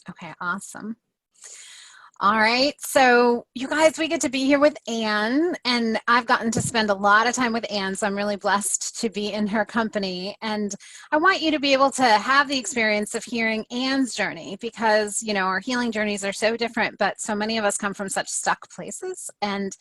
Okay, awesome. All right. So, you guys, we get to be here with Anne, and I've gotten to spend a lot of time with Anne, so I'm really blessed to be in her company. And I want you to be able to have the experience of hearing Anne's journey because, our healing journeys are so different, but so many of us come from such stuck places. And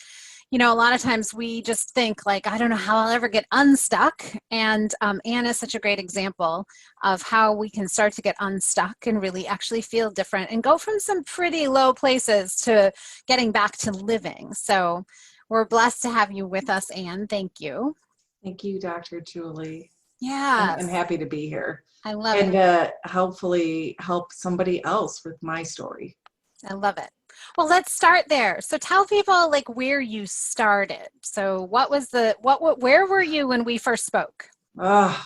a lot of times we just think like, I don't know how I'll ever get unstuck. And Anne is such a great example of how we can start to get unstuck and really actually feel different and go from some pretty low places to getting back to living. So we're blessed to have you with us, Anne. Thank you. Thank you, Dr. Julie. I'm Yes, happy to be here I love it. and hopefully help somebody else with my story. I love it. Well, let's start there. So tell people like where you started. So what was where were you when we first spoke? Oh,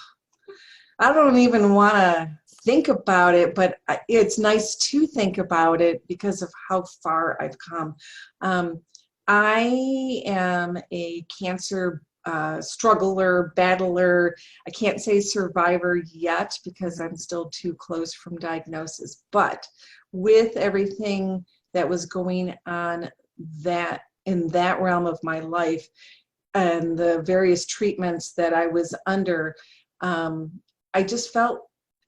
I don't even want to think about it, but it's nice to think about it because of how far I've come. Um, I am a cancer struggler, battler. I can't say survivor yet because I'm still too close from diagnosis, but with everything that was going on that in that realm of my life and the various treatments that I was under, um, I just felt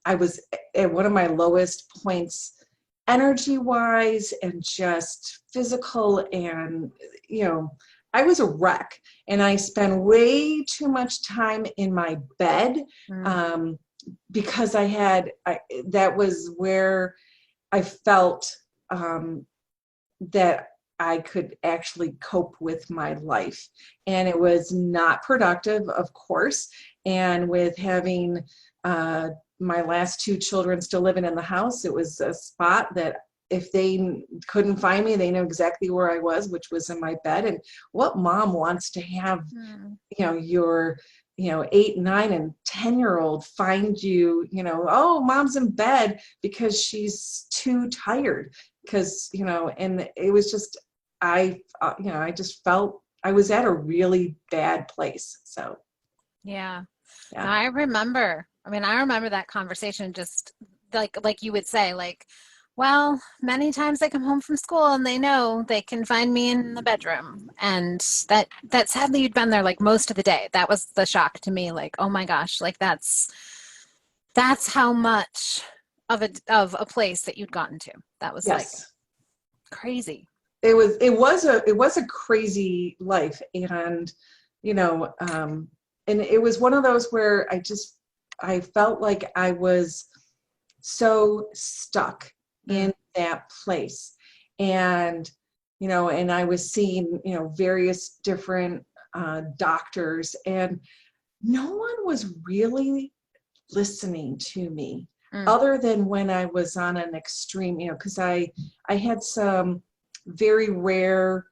I was at one of my lowest points energy wise and just physical, and I was a wreck, and I spent way too much time in my bed, Mm, um, because that was where I felt that I could actually cope with my life. And it was not productive, of course. And with having uh, my last two children still living in the house, it was a spot that if they couldn't find me, they knew exactly where I was, which was in my bed. And what mom wants to have, mm, your 8, 9, and 10-year-old find you, oh, mom's in bed because she's too tired, because and it was just I just felt I was at a really bad place. So yeah. No, yeah. I remember. I remember that conversation just like you would say, like, well, many times they come home from school and they know they can find me in the bedroom. And that sadly you'd been there like most of the day. That was the shock to me, like, oh my gosh, like that's how much of a place that you'd gotten to. That was like Yes, crazy. it was a crazy life, and you know and it was one of those where I felt like I was so stuck Mm, in that place. And and I was seeing various different doctors, and no one was really listening to me, mm, other than when I was on an extreme, because I had some very rare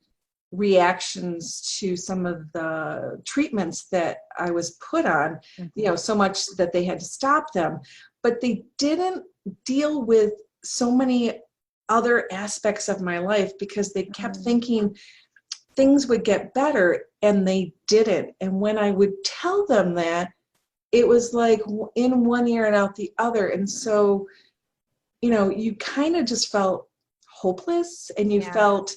reactions to some of the treatments that I was put on, mhm, so much that they had to stop them. But they didn't deal with so many other aspects of my life because they kept mm, thinking things would get better, and they didn't. And when I would tell them that, it was like in one ear and out the other. And so, you kind of just felt hopeless, and you yeah, felt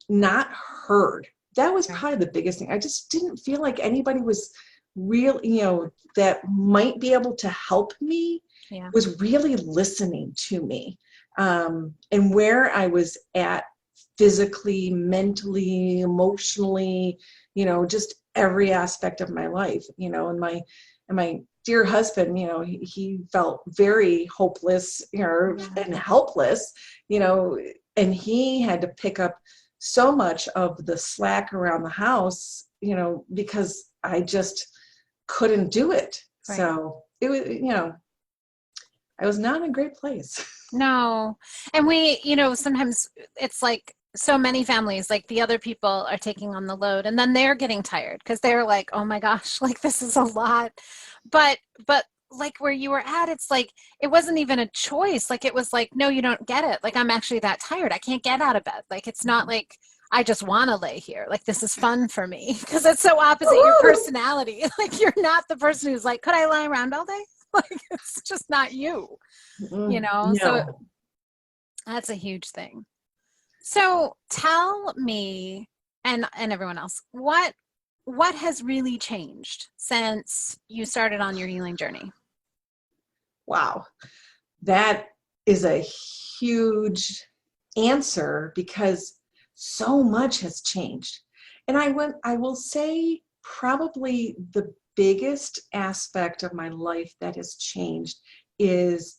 not heard. That was right. probably the biggest thing. I just didn't feel like anybody was real, that might be able to help me, Yeah. was really listening to me. And where I was at physically, mentally, emotionally, just every aspect of my life, and my dear husband, he felt very hopeless, Yeah. and helpless, you know, and he had to pick up so much of the slack around the house, because I just couldn't do it. Right. So it was, I was not in a great place. No. And sometimes it's like so many families, like the other people are taking on the load and then they're getting tired because they're like, oh my gosh, like this is a lot. But, but like where you were at, it's like, it wasn't even a choice. Like it was like, no, you don't get it. Like I'm actually that tired. I can't get out of bed. Like it's not like I just want to lay here. Like this is fun for me because it's so opposite your personality. Like you're not the person who's like, could I lie around all day? Like it's just not you. So No. That's a huge thing. So tell me and everyone else, what has really changed since you started on your healing journey? Wow, that is a huge answer because so much has changed. And I will say probably the biggest aspect of my life that has changed is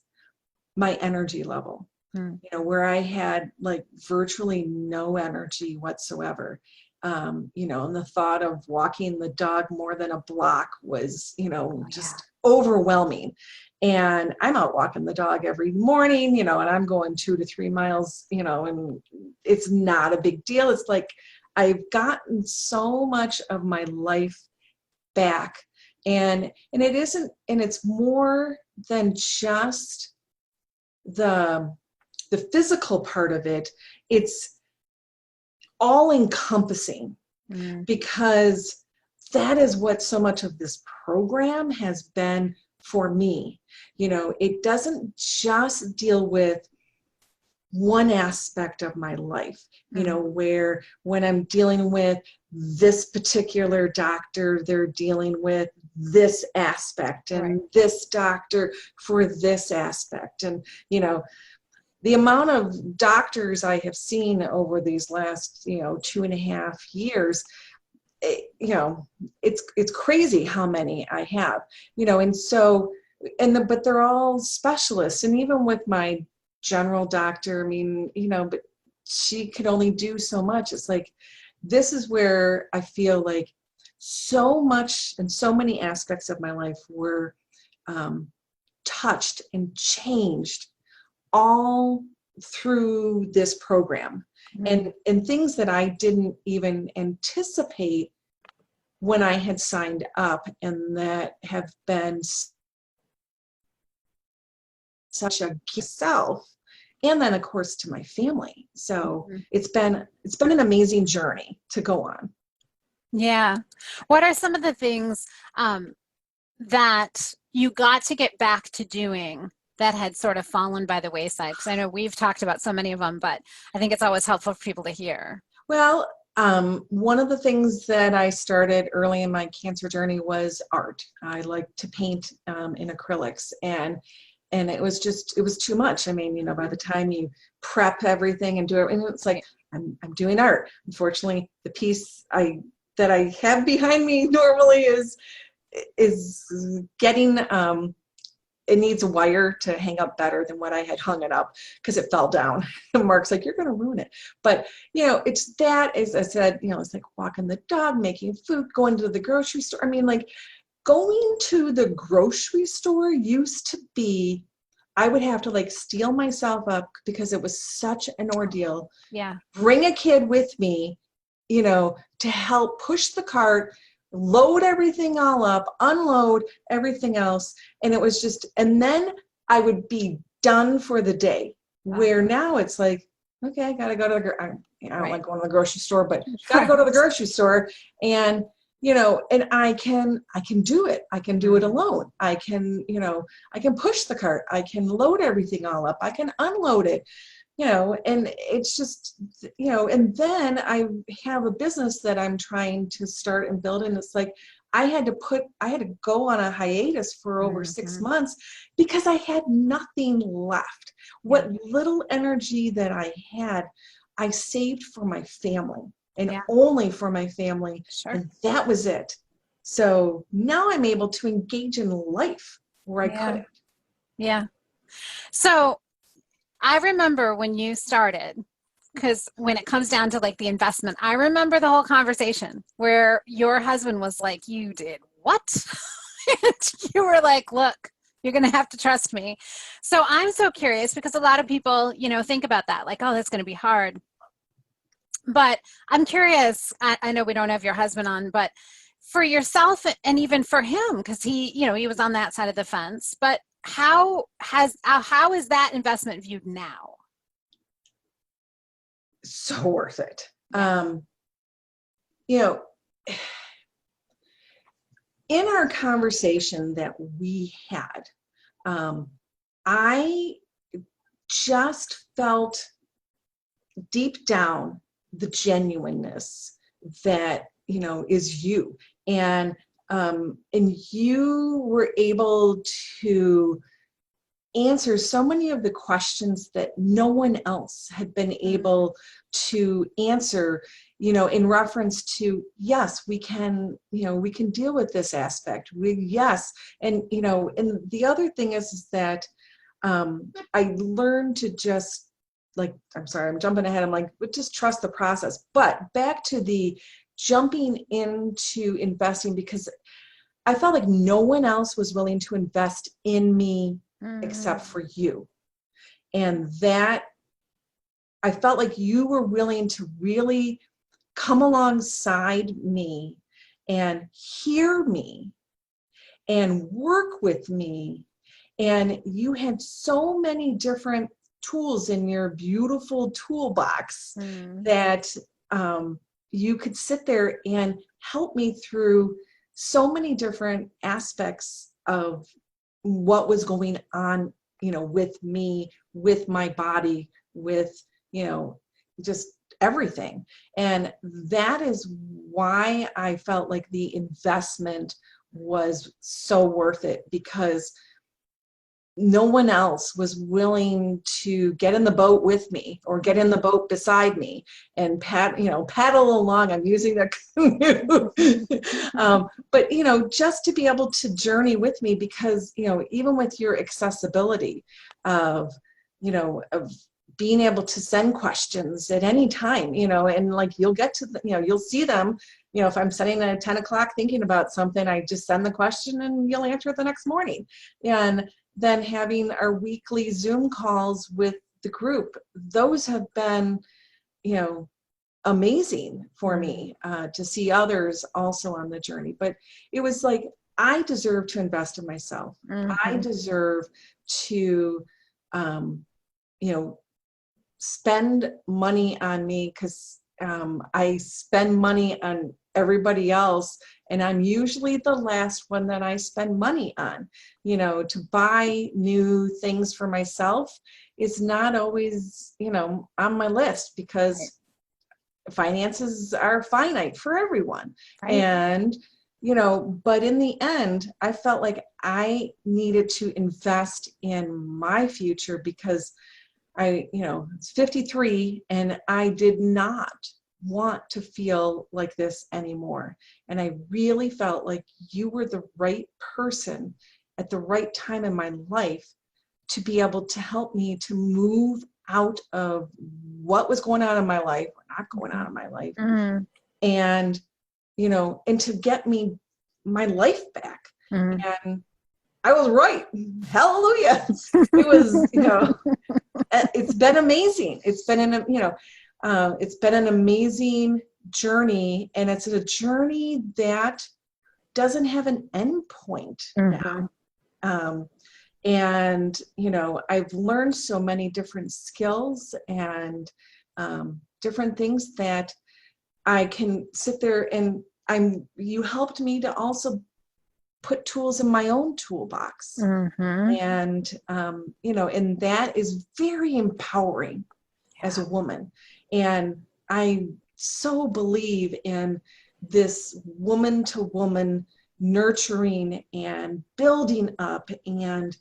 my energy level. Hmm. Where I had like virtually no energy whatsoever. And the thought of walking the dog more than a block was, Oh, yeah. just overwhelming. And I'm out walking the dog every morning, and I'm going 2 to 3 miles, and it's not a big deal. It's like I've gotten so much of my life back. And it isn't, and it's more than just the physical part of it. It's all encompassing, Mm, because that is what so much of this program has been for me. It doesn't just deal with one aspect of my life, mm, where when I'm dealing with this particular doctor, they're dealing with this aspect, right. and this doctor for this aspect. And, the amount of doctors I have seen over these last, 2.5 years, it's crazy how many I have, and so, but they're all specialists. And even with my general doctor, I mean, but she could only do so much. It's like, this is where I feel like so much and so many aspects of my life were touched and changed all through this program, Mm, and things that I didn't even anticipate when I had signed up, and that have been such a gift to self, and then of course to my family. So mhm. it's been an amazing journey to go on. Yeah. What are some of the things that you got to get back to doing that had sort of fallen by the wayside? Because I know we've talked about so many of them, but I think it's always helpful for people to hear. Well, one of the things that I started early in my cancer journey was art. I like to paint in acrylics, and it was too much. I mean, by the time you prep everything and do it, and it's like I'm doing art. Unfortunately, the piece that I have behind me normally is getting it needs a wire to hang up better than what I had hung it up, because it fell down. And Mark's like, "You're going to ruin it." But, it's that, as I said, it's like walking the dog, making food, going to the grocery store. I mean, like, going to the grocery store used to be, I would have to like steel myself up because it was such an ordeal. Yeah. Bring a kid with me, to help push the cart, load everything all up, unload everything else. And it was just, and then I would be done for the day. Where now it's like, okay, I got to go to I don't like Right. going to the grocery store, but got to go to the Right. grocery store. And, and I can do it. I can do it Mm, alone. I can push the cart. I can load everything all up. I can unload it. And it's just, and then I have a business that I'm trying to start and build. And it's like, I had to go on a hiatus for over 6 months because I had nothing left. yeah. What little energy that I had, I saved for my family, and Yeah. only for my family. Sure. And that was it. So now I'm able to engage in life where I Yeah. couldn't. Yeah. So I remember when you started, because when it comes down to like the investment, I remember the whole conversation where your husband was like, "You did what?" And you were like, "Look, you're going to have to trust me." So I'm so curious because a lot of people, think about that, like, "Oh, that's going to be hard." But I'm curious, I know we don't have your husband on, but for yourself and even for him, because he was on that side of the fence, but how is that investment viewed now? So worth it. Yeah. You know, in our conversation that we had, I just felt deep down the genuineness that, is you. And you were able to answer so many of the questions that no one else had been able to answer, in reference to, yes, we can, we can deal with this aspect. Yes. And, and the other thing is that I learned to just, like, I'm sorry, I'm jumping ahead. I'm like, but just trust the process. But back to the jumping into investing, because I felt like no one else was willing to invest in me except for you. And that, I felt like you were willing to really come alongside me and hear me and work with me. And you had so many different tools in your beautiful toolbox that you could sit there and help me through so many different aspects of what was going on, with me, with my body, with, just everything. And that is why I felt like the investment was so worth it, because no one else was willing to get in the boat with me or get in the boat beside me and paddle along. I'm using the canoe. But, just to be able to journey with me, because, even with your accessibility of being able to send questions at any time, and like, you'll get to you'll see them, if I'm sitting at 10 o'clock thinking about something, I just send the question and you'll answer it the next morning. And then having our weekly Zoom calls with the group, those have been, amazing for me, to see others also on the journey. But it was like, I deserve to invest in myself. I deserve to, spend money on me, because I spend money on everybody else, and I'm usually the last one that I spend money on. To buy new things for myself is not always, on my list, because finances are finite for everyone. Right. And, but in the end, I felt like I needed to invest in my future, because it's 53 and I did not want to feel like this anymore. And I really felt like you were the right person at the right time in my life to be able to help me to move out of what was going on in my life, or not going on in my life, and, and to get me my life back. And I was right. Hallelujah. It was, it's been amazing. It's been it's been an amazing journey, and it's a journey that doesn't have an end point now. And, I've learned so many different skills and different things that I can sit there and you helped me to also put tools in my own toolbox. And, and that is very empowering as a woman. And I so believe in this woman to woman nurturing and building up, and,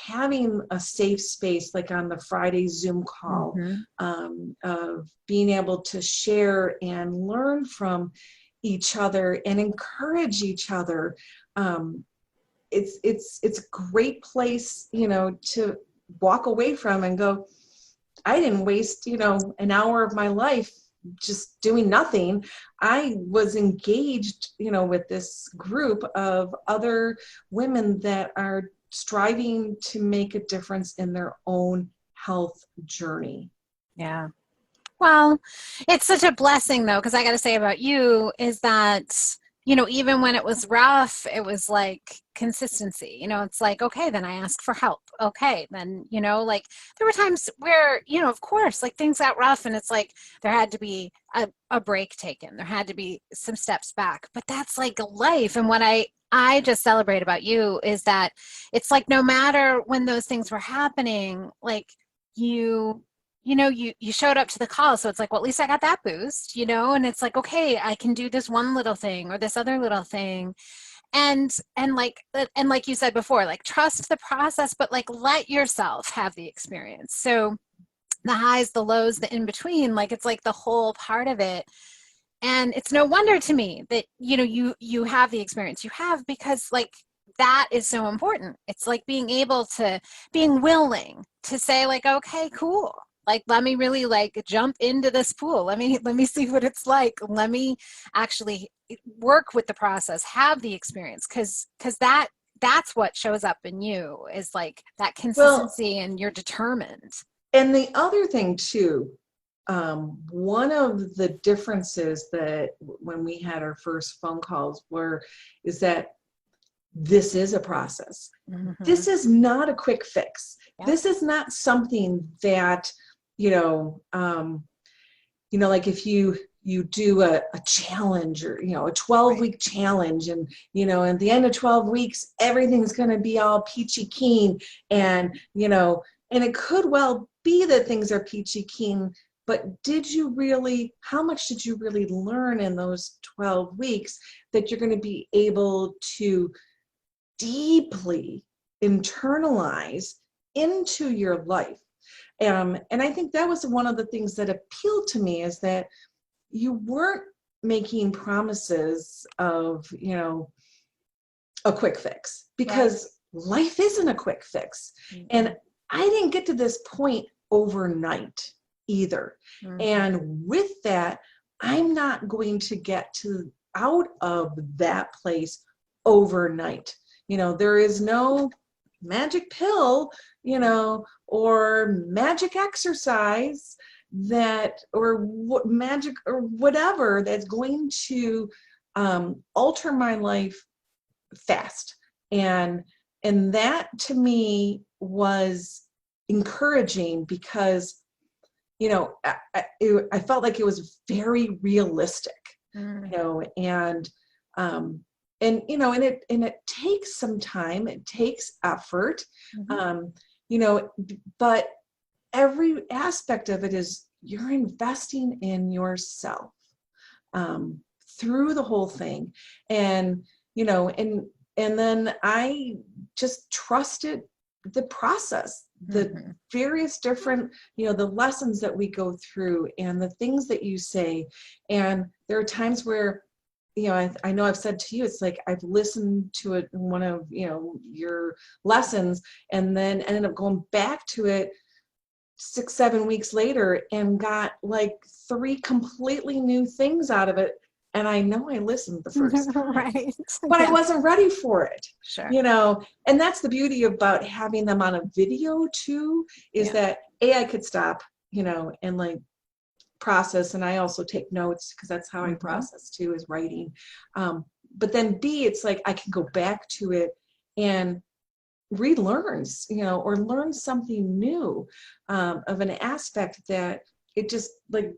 having a safe space, like on the Friday Zoom call, of being able to share and learn from each other and encourage each other. It's a great place, to walk away from and go, I didn't waste, an hour of my life just doing nothing. I was engaged, with this group of other women that are striving to make a difference in their own health journey. Yeah. Well, it's such a blessing, though, because I got to say about you is that even when it was rough, it was like consistency. It's like, okay, then I ask for help. Okay, then, like there were times where, of course, like things got rough and it's like there had to be a break taken. There had to be some steps back. But that's like life. And what I just celebrate about you is that it's like no matter when those things were happening, like you showed up to the call, so it's like, well, at least I got that boost, and it's like, okay, I can do this one little thing or this other little thing, and like you said before, like trust the process, but like let yourself have the experience. So the highs, the lows, the in between, like it's like the whole part of it. And it's no wonder to me that you have the experience you have, because like that is so important. It's like being willing to say like, okay, cool, like let me really like jump into this pool, let me see what it's like, let me actually work with the process, have the experience, because that's what shows up in you, is like that Well, consistency, and you're determined. and the other thing too, one of the differences that when we had our first phone calls is that this is a process. Mm-hmm. This is not a quick fix. Yep. This is not something that, you know, like if you do a challenge, or a Right. 12-week challenge, and at the end of 12 weeks everything's going to be all peachy keen, and and it could well be that things are peachy keen, but how much did you really learn in those 12 weeks that you're going to be able to deeply internalize into your life? And I think that was one of the things that appealed to me, is that you weren't making promises of, a quick fix, Right. because life isn't a quick fix. Mm-mm. And I didn't get to this point overnight either. Mm-hmm. And with that, I'm not going to get to out of that place overnight. There is no magic pill, or magic exercise or what magic or whatever that's going to alter my life fast. And that to me was encouraging, because I felt like it was very realistic, Mm-hmm. and and it takes some time, it takes effort, Mm-hmm. um, but every aspect of it is you're investing in yourself, um, through the whole thing. And and then I just trusted the process, the Mm-hmm. various different, the lessons that we go through, and the things that you say. And there are times where I know I've said to you, it's like I've listened to it, one of your lessons, and then ended up going back to it 6, 7 weeks later, and got like 3 completely new things out of it. And I know I listened the first time, Right. but I Yeah. wasn't ready for it. Sure. And that's the beauty about having them on a video too, is Yeah. that I could stop, and like process. And I also take notes, because that's how I Mm-hmm. process too, is writing. But then B, it's like I can go back to it and relearns, or learn something new, of an aspect that it just like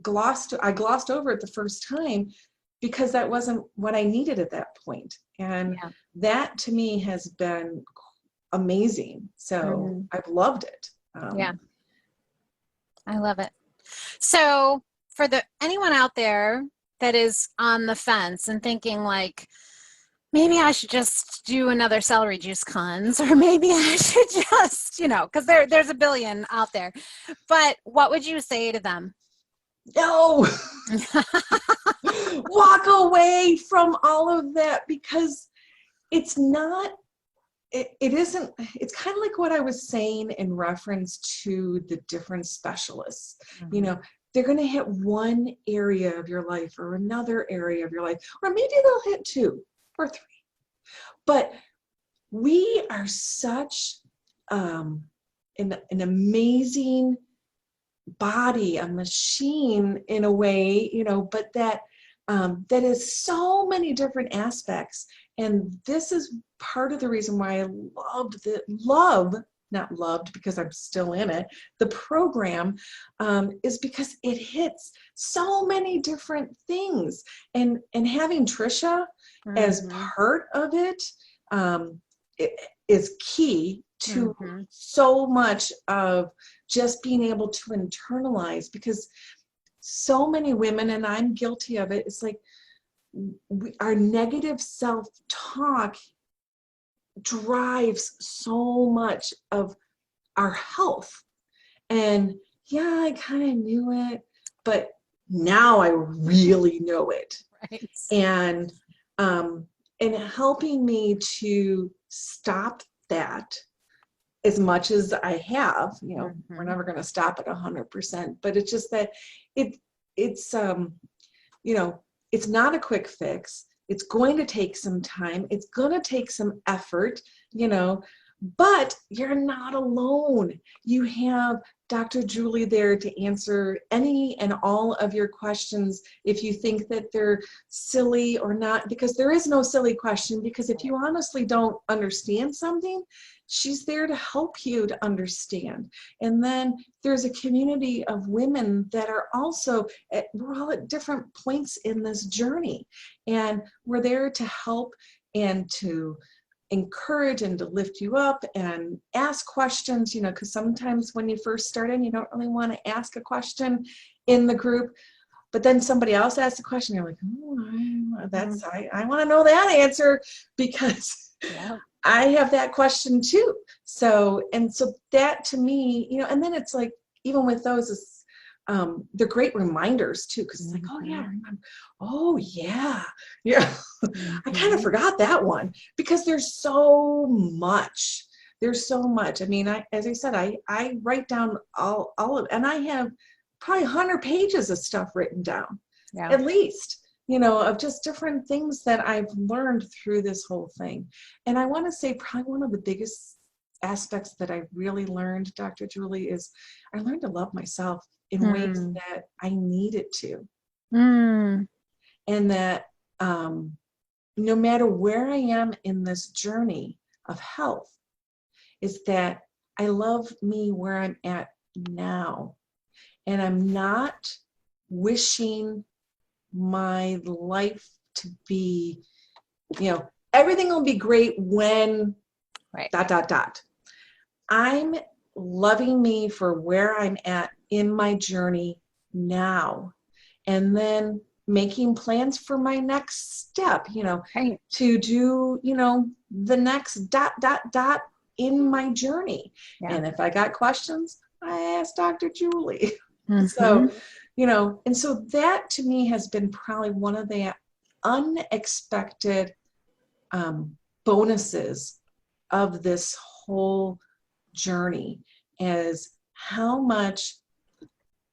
I glossed over it the first time, because that wasn't what I needed at that point. And Yeah. that to me has been amazing. So Mm-hmm. I've loved it. Yeah. I love it. So for anyone out there that is on the fence and thinking like, maybe I should just do another celery juice cleanse, or maybe I should just, because there's a billion out there. But what would you say to them? No, walk away from all of that, because it's not, it isn't, it's kind of like what I was saying in reference to the different specialists. you Mhm. know they're going to hit one area of your life, or another area of your life, or maybe they'll hit 2 or 3. But we are such, um, an amazing body, a machine in a way, but that that is so many different aspects. And this is part of the reason why I not loved because I'm still in it, the program, is because it hits so many different things. And having Trisha as part of it, it is key to so much of just being able to internalize, because so many women, and I'm guilty of it, it's like our negative self-talk drives so much of our health. And yeah, I kind of knew it, but now I really know it. Right. And helping me to stop that as much as I have, we're never going to stop at 100%, but it's just that it's not a quick fix. It's going to take some time. It's going to take some effort, but you're not alone. You have Dr. Julie there to answer any and all of your questions if you think that they're silly or not, because there is no silly question, because if you honestly don't understand something, she's there to help you to understand. And then there's a community of women that are also, we're all at different points in this journey, and we're there to help and to encourage and to lift you up and ask questions, because sometimes when you first start in, you don't really want to ask a question in the group, but then somebody else asks a question, you're like, oh, I want to know that answer, because I have that question too. So that to me, and then it's like, even with those, is they're great reminders too, because it's like, oh yeah, remember. Oh yeah, I kind of forgot that one, because there's so much. I mean, as I said, I write down all of, and I have probably 100 pages of stuff written down, at least, of just different things that I've learned through this whole thing. And I want to say probably one of the biggest aspects that I really learned, Dr. Julie, is I learned to love myself in ways that I needed to. And that no matter where I am in this journey of health, is that I love me where I'm at now. And I'm not wishing my life to be, everything will be great when ... I'm loving me for where I'm at in my journey now, and then making plans for my next step, to do, the next ... in my journey. And if I got questions, I asked Dr. Julie. So, and so that to me has been probably one of the unexpected bonuses of this whole journey, is how much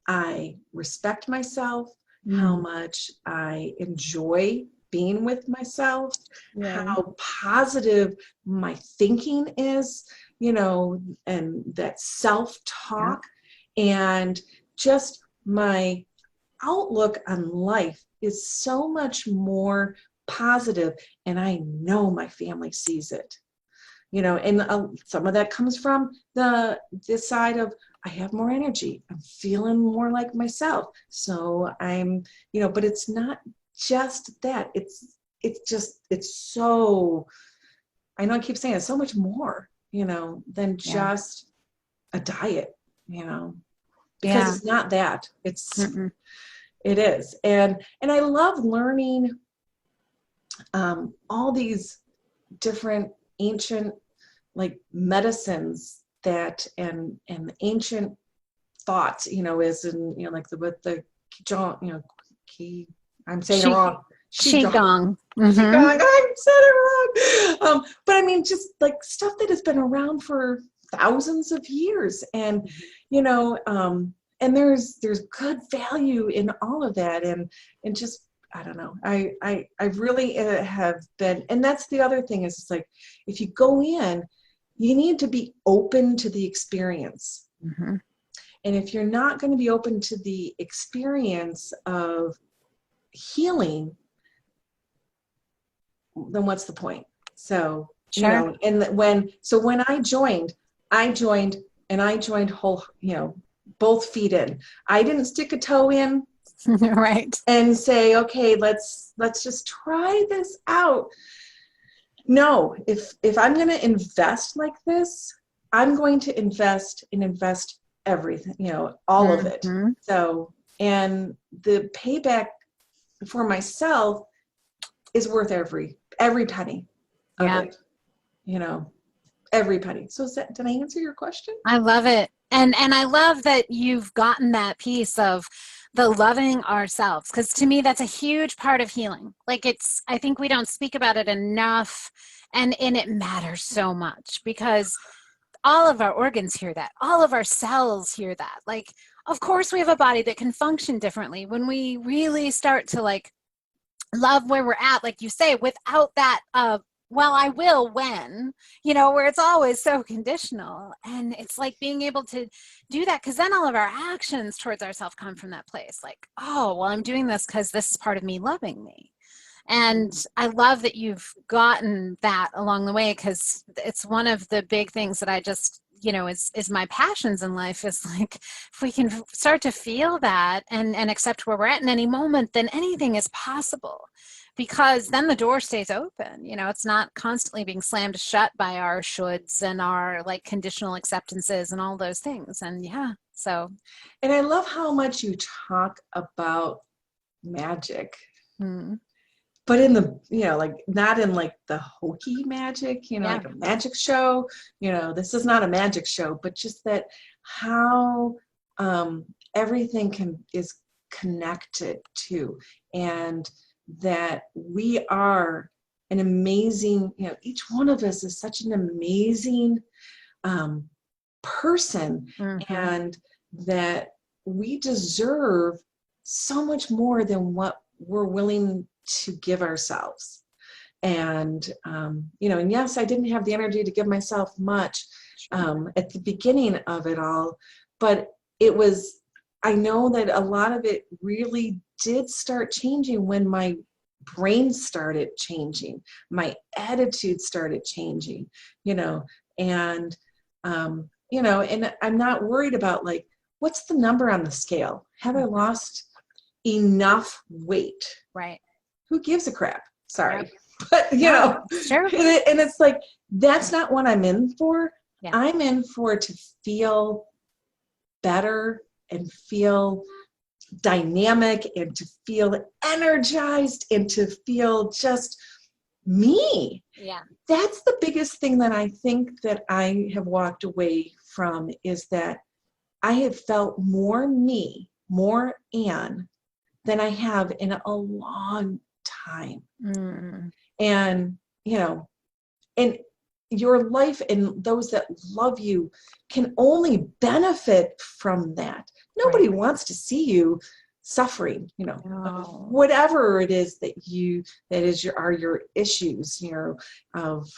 I respect myself, how much I enjoy being with myself, how positive my thinking is, and that self-talk, and just my outlook on life is so much more positive, and I know my family sees it. And some of that comes from this side of, I have more energy, I'm feeling more like myself. So I'm, but it's not just that. It's so, I know I keep saying it's so much more, than just a diet, because it's not that. It is. And I love learning all these different ancient medicines that and ancient thoughts, is in, with the Qigong, I'm saying it wrong. Qigong. Qigong, I said it wrong. But I mean, just stuff that has been around for thousands of years, and and there's good value in all of that, and just, I don't know. I really have been, and that's the other thing, is it's like, if you go in, you need to be open to the experience. And if you're not going to be open to the experience of healing, then what's the point? So, Sure. and when I joined and I joined whole, both feet in. I didn't stick a toe in Right. and say, okay, let's just try this out. No, if I'm going to invest like this, I'm going to invest everything, all of it. Hmm. So, and the payback for myself is worth every penny of Yeah. it, you know, every penny. So did I answer your question? I love it. And I love that you've gotten that piece of the loving ourselves, because to me that's a huge part of healing. Like, it's, I think we don't speak about it enough, and it matters so much because all of our organs hear that. All of our cells hear that. Like, of course we have a body that can function differently when we really start to like love where we're at, like you say, without that well, I will when, where it's always so conditional. And it's like being able to do that, because then all of our actions towards ourselves come from that place, like, oh, well, I'm doing this because this is part of me loving me. And I love that you've gotten that along the way, because it's one of the big things that I just, is my passions in life, is like, if we can start to feel that and accept where we're at in any moment, then anything is possible, because then the door stays open. It's not constantly being slammed shut by our shoulds and our like conditional acceptances and all those things. And yeah, so. And I love how much you talk about magic, Hmm. but in the, like not in like the hokey magic, Yeah. like a magic show, this is not a magic show, but just that how everything is connected to, and that we are an amazing, each one of us is such an amazing um, person, Hmm. and that we deserve so much more than what we're willing to give ourselves. And and yes, I didn't have the energy to give myself much at the beginning of it all, but I know that a lot of it really did start changing when my brain started changing, my attitude started changing, and and I'm not worried about like, what's the number on the scale? Have I lost enough weight? Right. Who gives a crap? Yep. Sorry. But, No, it's true. and it's like, that's not what I'm in for. Yeah. I'm in for to feel better and feel dynamic and to feel energized and to feel just me. Yeah. That's the biggest thing that I think that I have walked away from, is that I have felt more me, more Anne, than I have in a long time. Mm. And, and your life and those that love you can only benefit from that. Nobody Right. wants to see you suffering, of No. whatever it is are your issues, of,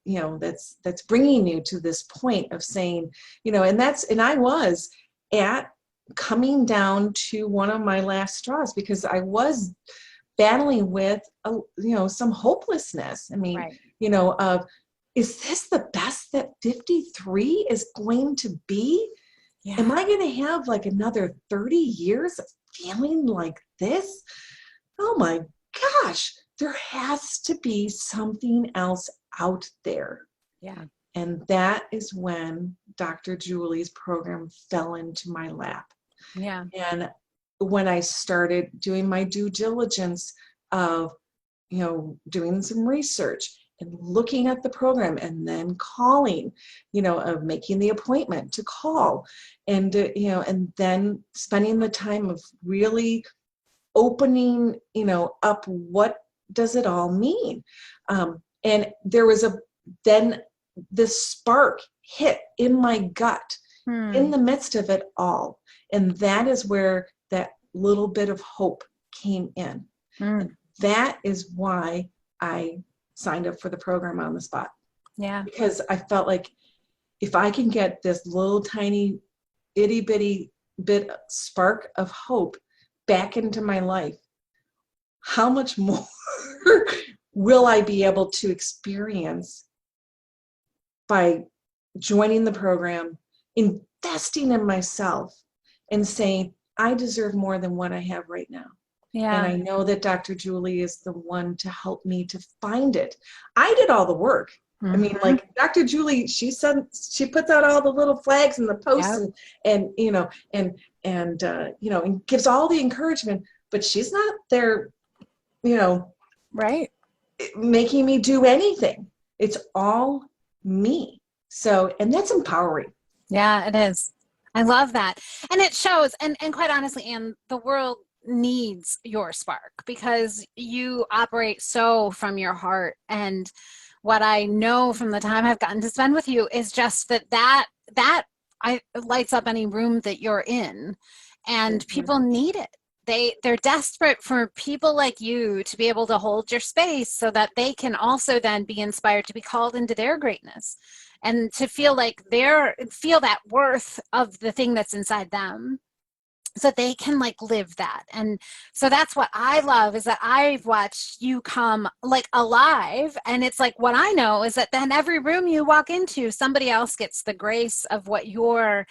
that's bringing you to this point of saying, and I was at coming down to one of my last straws, because I was battling with some hopelessness. I mean, Right. of, is this the best that 53 is going to be? Am Yeah. I going to have like another 30 years of feeling like this? Oh my gosh, there has to be something else out there. Yeah. And that is when Dr. Julie's program fell into my lap. Yeah. And when I started doing my due diligence of, doing some research and looking at the program, and then calling, of making the appointment to call, and, and then spending the time of really opening, up, what does it all mean? And there was then this spark hit in my gut in Hmm. the midst of it all. And that is where that little bit of hope came in. Mm. And that is why I signed up for the program on the spot. Yeah. Because I felt like, if I can get this little tiny itty bitty bit spark of hope back into my life, how much more will I be able to experience by joining the program, investing in myself, and saying, I deserve more than what I have right now. And Yeah. I know that Dr. Julie is the one to help me to find it. I did all the work. I mean, Mhm. like Dr. Julie, she puts out all the little flags and the posts, Yep. and and gives all the encouragement, but she's not there, you know, Right. making me do anything. It's all me. So, and that's empowering. Yeah, it is. I love that. And it shows, and quite honestly, Anne, the world needs your spark because you operate so from your heart. And what I know from the time I've gotten to spend with you is just that I lights up any room that you're in, and Mhm. people need it. They're desperate for people like you to be able to hold your space so that they can also then be inspired to be called into their greatness and to feel like feel that worth of the thing that's inside them so they can like live that. And so that's what I love, is that I've watched you come like alive, and it's like what I know is that then every room you walk into, somebody else gets the grace of what you're,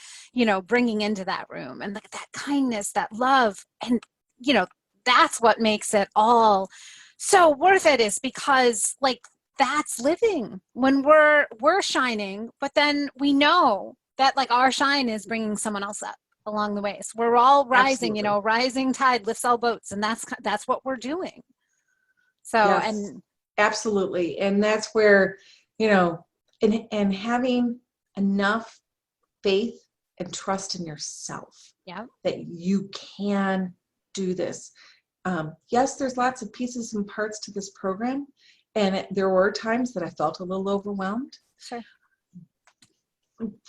bringing into that room, and like that kindness, that love. And you know that's what makes it all so worth it, is because like that's living when we're shining, but then we know that like our shine is bringing someone else up along the way. So we're all rising, Absolutely. rising tide lifts all boats, and that's what we're doing. So, Yes, and absolutely. And that's where, you know, and having enough faith and trust in yourself yeah, that you can do this. Yes, there's lots of pieces and parts to this program, and there were times that I felt a little overwhelmed, sure.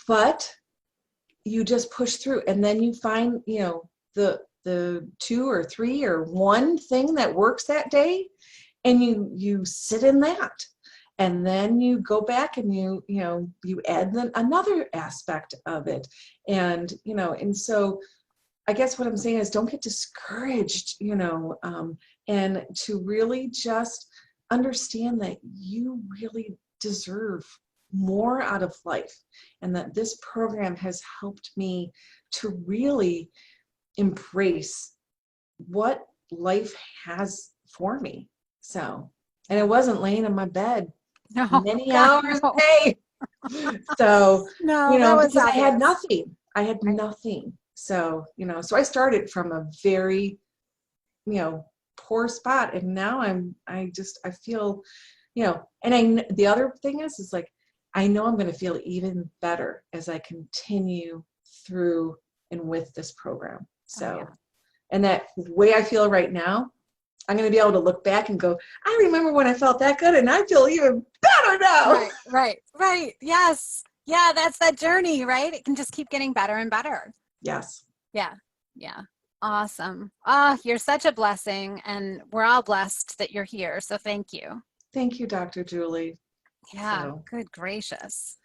but you just push through, and then you find, the two or three or one thing that works that day, and you sit in that, and then you go back and you add another aspect of it, and so I guess what I'm saying is don't get discouraged, and to really just understand that you really deserve more out of life, and that this program has helped me to really embrace what life has for me. So, and it wasn't laying in my bed No, many God, hours a no. day. So, No, that was because I had obvious. nothing. I had Right. nothing. So, so I started from a very, you know, poor spot, and now I feel, and the other thing is like, I know I'm going to feel even better as I continue through and with this program. Oh yeah. So, and that way I feel right now, I'm going to be able to look back and go, I remember when I felt that good, and I feel even better now. Right, right, right. Yes. Yeah, that's that journey, right? It can just keep getting better and better. Yes. Yeah. Yeah. Awesome. Ah, you're such a blessing, and we're all blessed that you're here. So thank you. Thank you, Dr. Julie. Yeah, So, good gracious.